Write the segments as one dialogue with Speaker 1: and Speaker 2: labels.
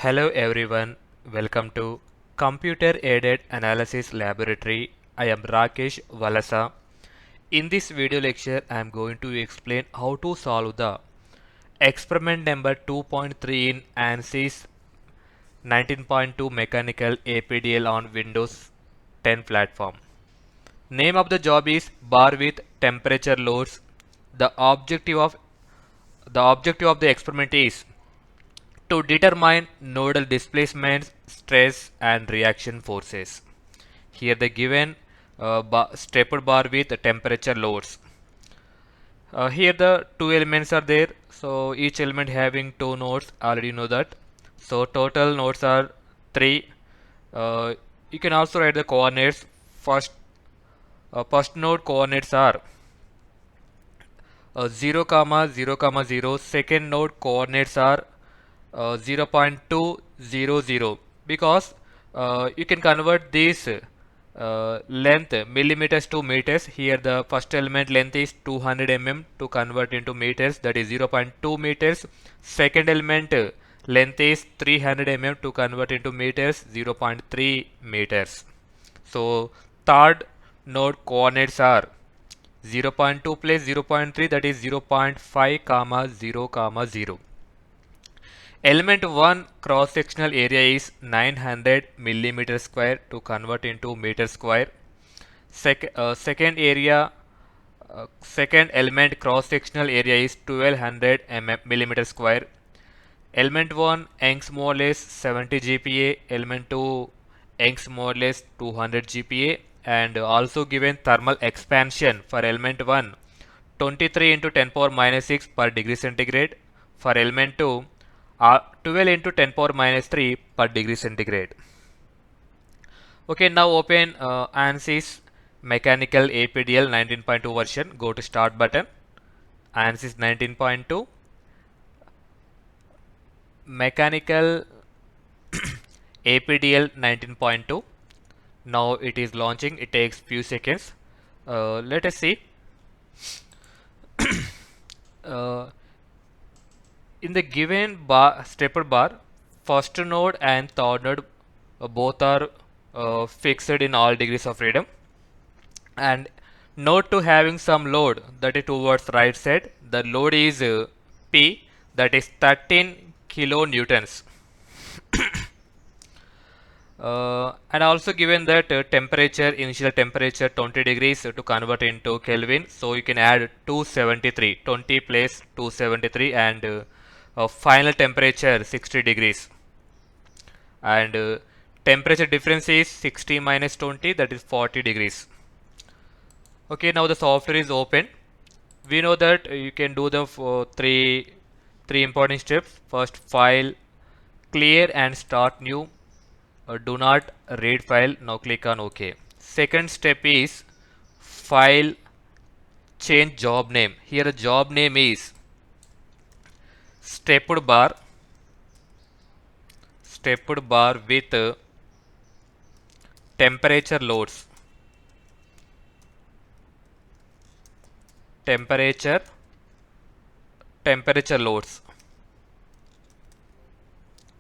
Speaker 1: Hello everyone, welcome to Computer Aided Analysis Laboratory. I am Rakesh VALASA. In this video lecture, I am going to explain how to solve the experiment number 2.3 in ANSYS 19.2 Mechanical APDL on Windows 10 platform. Name of the job is bar with temperature loads. The objective of the experiment is to determine nodal displacements, stress and reaction forces. Here the given stepped bar with temperature loads. Here the two elements are there. So each element having two nodes. Already know that. So total nodes are 3. Uh, you can also write the coordinates. First node coordinates are 0 comma 0 comma 0. Second node coordinates are 0.200 because you can convert this length millimeters to meters. Here the first element length is 200 mm. To convert into meters, that is 0.2 meters. Second element length is 300 mm. To convert into meters, 0.3 meters. So third node coordinates are 0.2 plus 0.3, that is 0.5 comma 0 comma 0. Element 1 cross sectional area is 900 millimeter square. To convert into meter square. Second element cross sectional area is 1200 millimeter square. Element 1 Young's modulus 70 GPa, element 2 Young's modulus 200 GPa, and also given thermal expansion for element 1 23 into 10 power minus 6 per degree centigrade, for element 2 12 into 10 power minus 3 per degree centigrade. Okay, now open ANSYS Mechanical APDL 19.2 version. Go to Start button. ANSYS 19.2 Mechanical APDL 19.2. Now it is launching. It takes few seconds. Let us see. uh, in the given stepper bar, first node and third node both are fixed in all degrees of freedom, and node 2 having some load, that is towards right side. The load is P, that is 13 kilonewtons. And also given that initial temperature 20 degrees to convert into Kelvin, so you can add 273, 20 plus 273, and final temperature 60 degrees, and temperature difference is 60 minus 20, that is 40 degrees. Okay, now the software is open. We know that you can do the three important steps. First, file, clear and start new. Do not read file. Now click on OK. Second step is file, change job name. Here the job name is stepped bar with temperature loads. Temperature loads.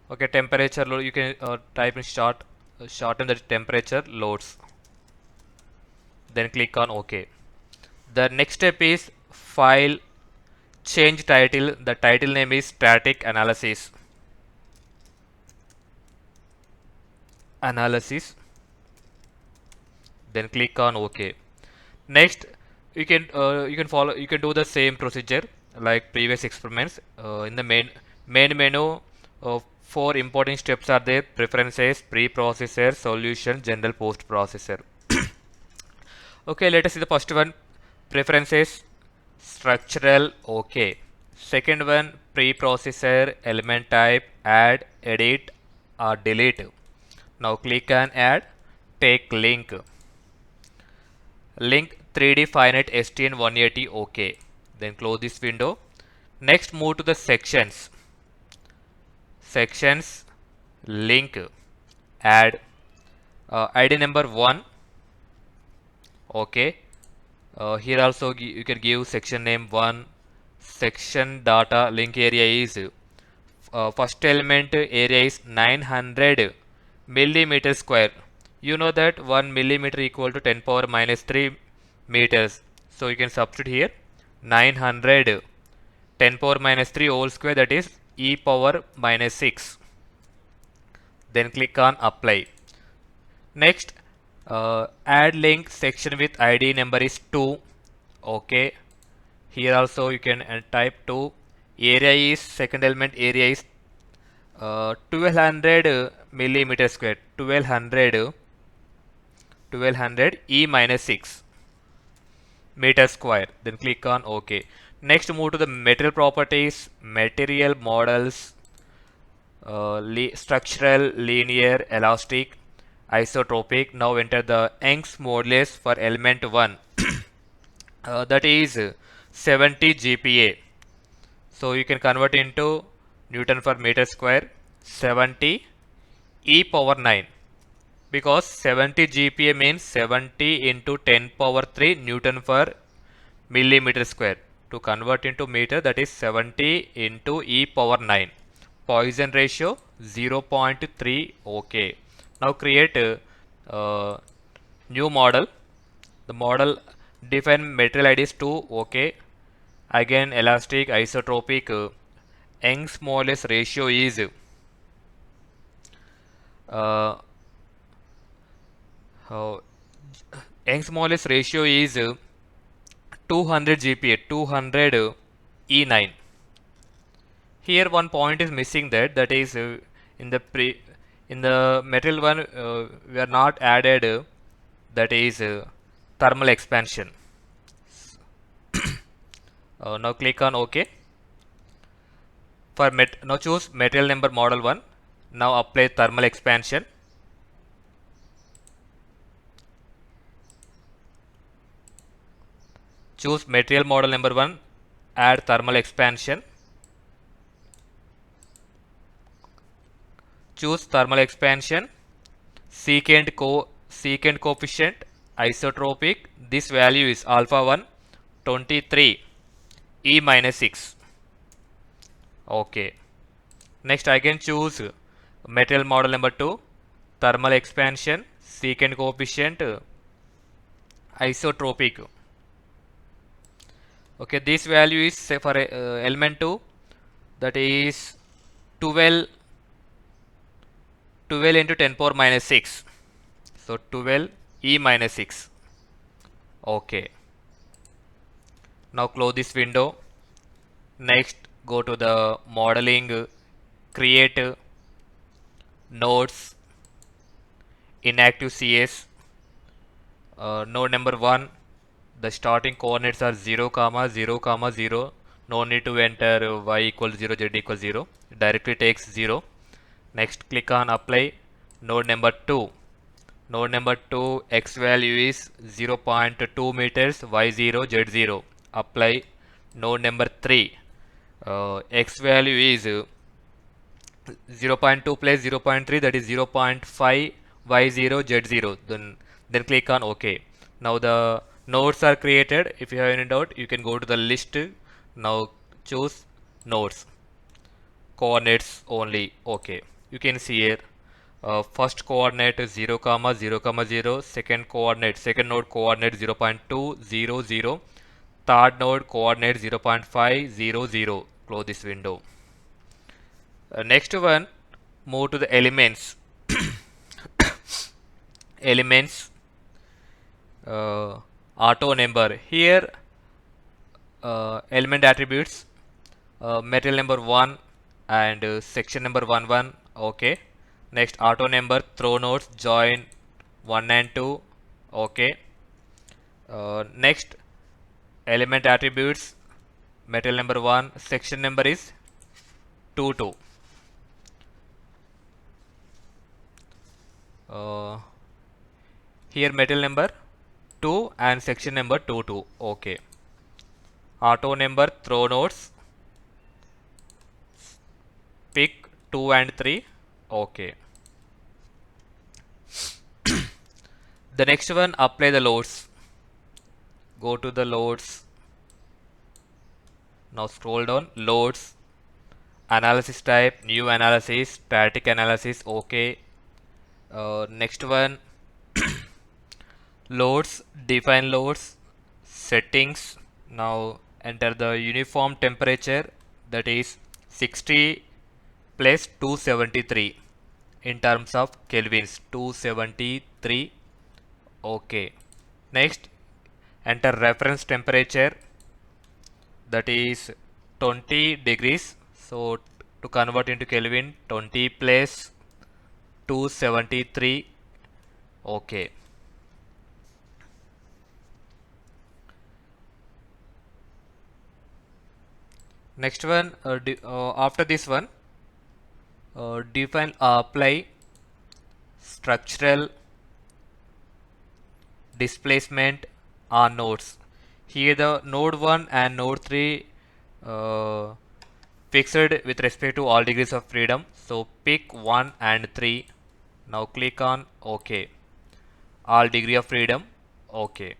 Speaker 1: Okay, temperature load. You can type in shorten the temperature loads. Then click on OK. The next step is file, change title. The title name is static analysis. Then click on OK. Next, you can do the same procedure like previous experiments. In the main menu, four important steps are there: preferences, preprocessor, solution, general post processor. Okay, let us see the first one: preferences, structural. Okay. Second one, preprocessor, element type, add, edit or delete. Now click on add, take link. Link 3D Finite STN 180. OK. Then close this window. Next, move to the sections. Sections, link, add ID number 1. OK. Here also you can give section name 1. Section data link area is first element area is 900 millimeter square. You know that 1 millimeter equal to 10 power minus 3 meters. So you can substitute here 900 10 power minus 3 whole square, that is e power minus 6. Then click on apply. Next, add link section with ID number is 2. Okay. Here also you can type 2. Area is, second element area is 1200 millimeter square. 1200 e minus 6 meter square. Then click on OK. Next, move to the material properties, material models, structural, linear, elastic, isotropic. Now enter the Young's modulus for element 1. That is 70 GPa. So you can convert into Newton per meter square, 70 e power 9, because 70 GPa means 70 into 10 power 3 Newton per millimeter square. To convert into meter, that is 70 into e power 9. Poisson ratio 0.3. Okay. Now create a new model. The model define material ID is 2. Okay. Again, elastic, isotropic. Young's modulus ratio is uh, uh, Young's modulus ratio is 200 GPa, 200 E9. Here one point is missing, that is in the material one we are not added that is thermal expansion. Now click on OK. For now choose material number model 1. Now apply thermal expansion. Choose material model number 1, add thermal expansion. Choose thermal expansion, secant coefficient, isotropic. This value is alpha 1, 23 e minus 6. Okay. Next, again choose material model number 2, thermal expansion, secant coefficient, isotropic. Okay, this value is, say, for element 2, that is 12 into 10 power minus 6. So 12 e minus 6. Okay. Now close this window. Next, go to the modeling, create nodes, inactive CS. Node number 1, the starting coordinates are 0, 0, 0. No need to enter y equals 0, z equals 0. Directly takes 0. Next, click on apply. Node number 2. Node number 2, x value is 0.2 meters, y0, z0. Apply. Node number 3, x value is 0.2 plus 0.3, that is 0.5, y0, z0. Then click on OK. Now the nodes are created. If you have any doubt, you can go to the list. Now choose nodes, coordinates only. Okay. You can see here. First coordinate is 0, 0, 0. Second node coordinate 0.2, 0, 0. Third node coordinate 0.5, 0, 0. Close this window. Next one, move to the elements. Elements, auto number. Here, element attributes, material number 1 and section number 1, 1. Okay. Next, auto number, throw nodes, join 1 and 2. Okay. Next, element attributes, material number 1, section number is 2, 2. Here material number 2 and section number 2, 2. Okay. Auto number, throw nodes, pick 2 and 3. Okay. The next one, apply the loads. Go to the loads. Now scroll down, loads, analysis type, new analysis, static analysis, okay. Next one, loads, define loads, settings. Now enter the uniform temperature, that is 60 plus 273 in terms of kelvins, 273, okay. Next, enter reference temperature, that is 20 degrees. So to convert into Kelvin, 20 plus 273, okay. Next one, after this one, define apply structural displacement on nodes. Here the node 1 and node 3 uh, fixed with respect to all degrees of freedom. So pick 1 and 3. Now click on OK. All degree of freedom, OK.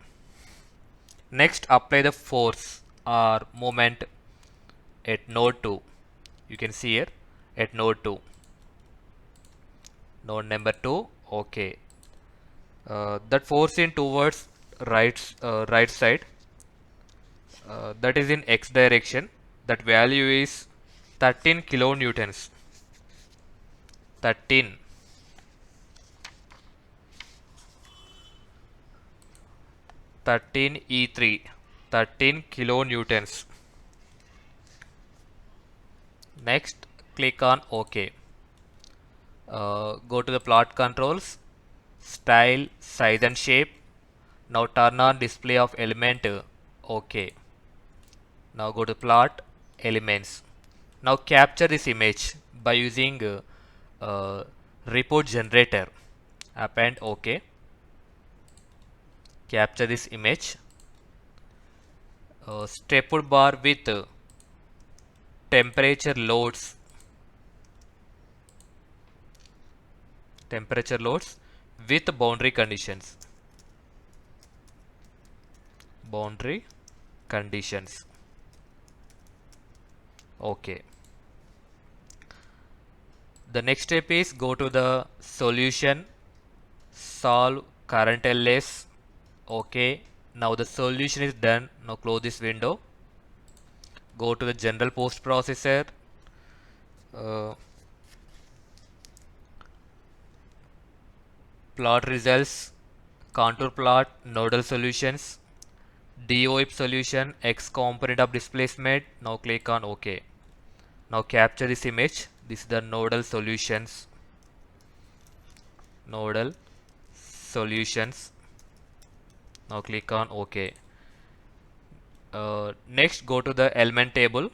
Speaker 1: Next, apply the force or moment at node 2. You can see here at node 2. Node number 2, OK. That force in towards right side, that is in x direction. That value is 13 kilonewtons. 13 E3, 13 kilonewtons. Next, click on OK. Go to the plot controls, style, size and shape. Now turn on display of element, OK. Now go to plot elements. Now capture this image by using report generator. Append OK. Capture this image. Stepper bar with temperature loads. Temperature loads with boundary conditions. Boundary conditions. Okay. The next step is go to the solution, solve current LS. Okay. Now the solution is done. Now close this window. Go to the general post processor. Plot results, contour plot, nodal solutions, DOIP solution, X component of displacement. Now click on OK. Now capture this image. This is the nodal solutions. Nodal solutions. Now click on OK. Next, go to the element table.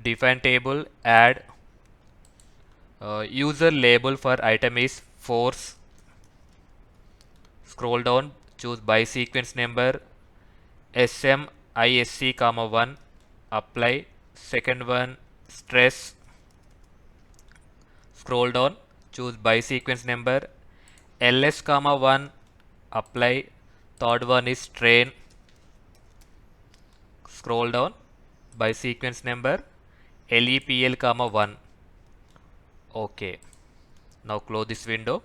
Speaker 1: Define table, add user label for item is force. Scroll down, choose by sequence number SMISC, 1. Apply. Second one, stress. Scroll down, choose by sequence number LS, 1. Apply. Third one is strain. Scroll down, by sequence number LEPL, 1. OK. Now close this window.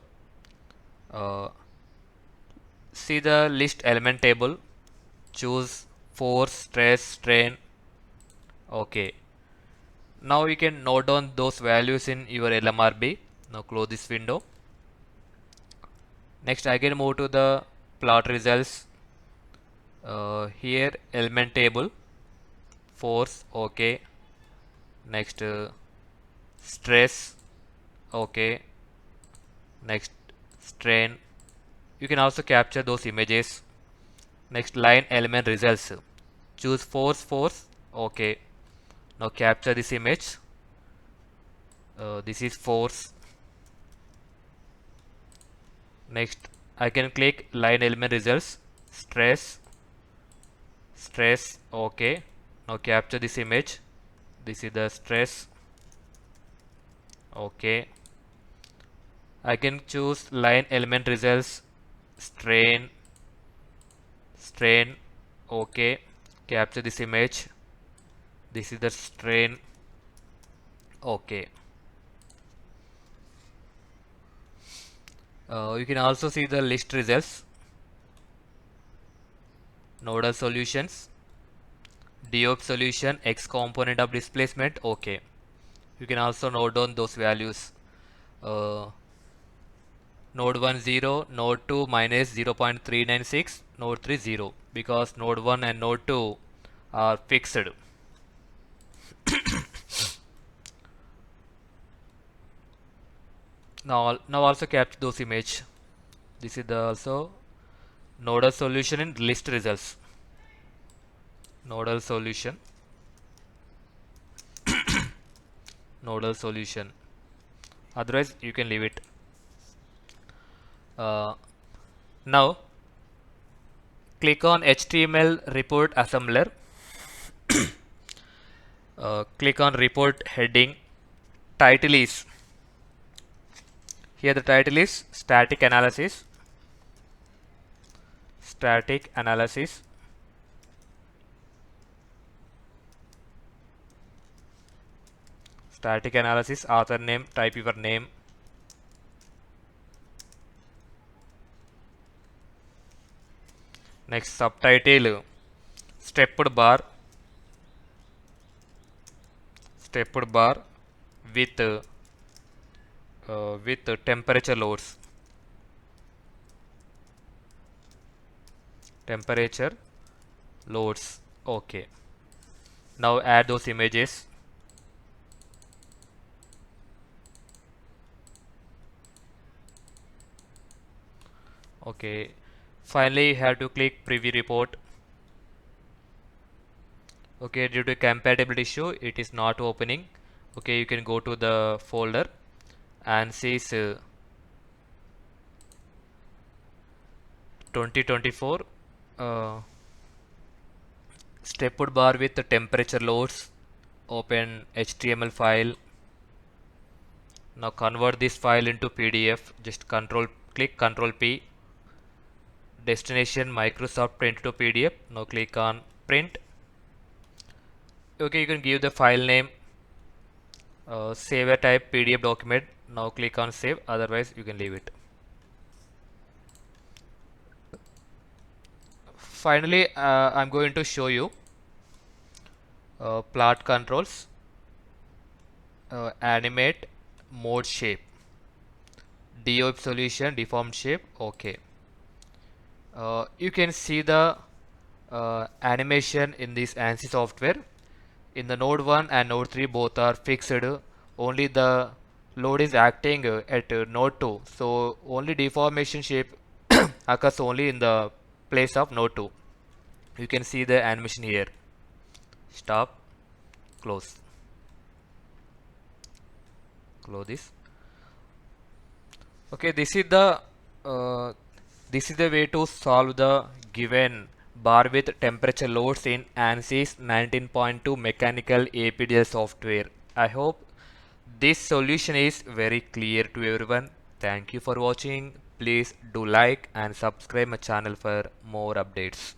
Speaker 1: See the list element table. Choose force, stress, strain. OK. Now you can note down those values in your LMRB. Now close this window. Next, again move to the plot results. Here element table, force, OK. Next, stress, OK. Next, strain. You can also capture those images. Next, line element results. Choose force, force, OK. Now capture this image. This is force. Next, I can click line element results, stress, stress, OK. Now capture this image. This is the stress, OK. I can choose line element results, strain, strain, OK. Capture this image. This is the strain. Okay. You can also see the list results, nodal solutions, DOP solution, X component of displacement. Okay. You can also note down those values. Uh, node 1 0, node 2 minus 0.396, node 3 0, because node 1 and node 2 are fixed. Now also capture those image. This is the also nodal solution in list results. Nodal solution, nodal solution. Otherwise, you can leave it. Uh, Now click on HTML report assembler. Click on report heading. Title is, here the title is static analysis. Static analysis. Static analysis. Author name. Type your name. Next subtitle, stepped bar. Stepped bar with temperature loads. Temperature loads. Okay. Now add those images. Okay. Finally, you have to click preview report. Okay, due to compatibility issue, it is not opening. Okay, you can go to the folder ansys 2024 stepped bar with the temperature loads. Open HTML file. Now convert this file into PDF. Just click Control P. Destination Microsoft Print to PDF. Now click on print. Okay, you can give the file name. Save a type PDF document. Now click on save. Otherwise, you can leave it. Finally, I'm going to show you plot controls, animate, mode shape, DOP solution, deformed shape. Okay. You can see the animation in this ANSYS software. In the node 1 and node 3 both are fixed. Only the load is acting at node 2. So only deformation shape occurs only in the place of node 2. You can see the animation here. Stop, close. Close this. Okay, uh, this is the way to solve the given bar with temperature loads in ANSYS 19.2 mechanical APDL software. I hope this solution is very clear to everyone. Thank you for watching. Please do like and subscribe my channel for more updates.